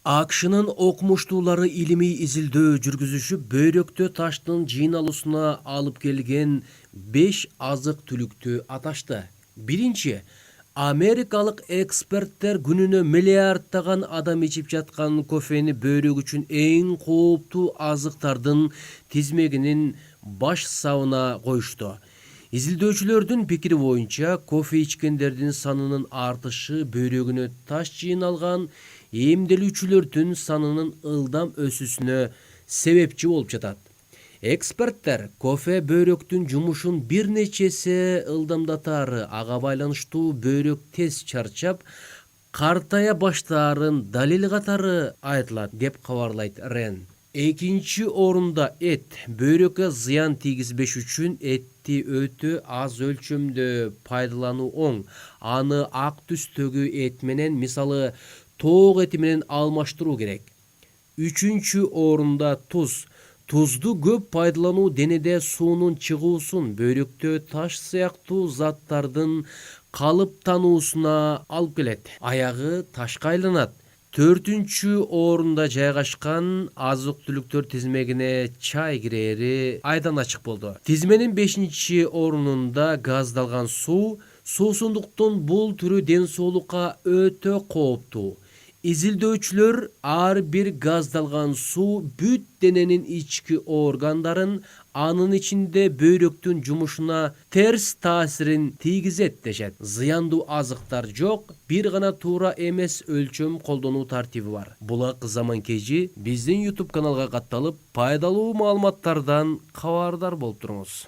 AQSh'nын окумуштуулары илимий изилдөө жүргүзүшүп, бөйрөктө таштын жыйналуусуна алып келген 5 азык-түлүктү аташты. Биринчи, америкалык эксперттер күнүнө миллиарддаган адам ичип жаткан кофени бөйрөк үчүн эң кооптуу азыктардын тизмегинин баш сабына коюшту. Изилдөөчүлөрдүн пикири боюнча, кофе ичкендердин санынын артышы бөйрөгүнө таш жыйналган эмделүүчүлөрдүн санынын ылдам өсүүсүнө себепчи болуп жатат. Эксперттер кофе бөйрөктүн жумушун бир нече эсе ылдамдатаары, ага байланыштуу бөйрөк тез чарчап, картая баштаарын далил катары айтылат, деп кабарлайт Рен. Экинчи орунда эт. Бөйрөккө зыян тийгизбеш үчүн этти өтө аз өлчөмдө пайдалануу оң. Аны ак түстөгү эт менен, мисалы, тоок эти менен алмаштыруу керек. Үчүнчү орунда туз. Тузду көп пайдалануу денеде суунун чыгуусун, бөйрөктө таш сыяктуу заттардын калыптануусуна алып келет. Аягы ташка айланат. Төртүнчү орунда жайгашкан азык-түлүктөр тизмегине чай кирери айдан ачык болду. Тизменин 5-чи орунунда газдалган суу. Суусундуктун бул түрү ден соолукка өтө кооптуу. Изилдөөчүлөр ар бир газдалган суу бүт дененин ички органдарын, анын ичинде бөйрөктүн жумушуна терс таасирин тийгизет дешет. Зыяндуу азыктар жок, бир гана туура эмес өлчөм колдонуу тартиби бар. Булак заманкежи биздин YouTube каналга катталып, пайдалуу маалыматтардан кабардар болуп туруңуз.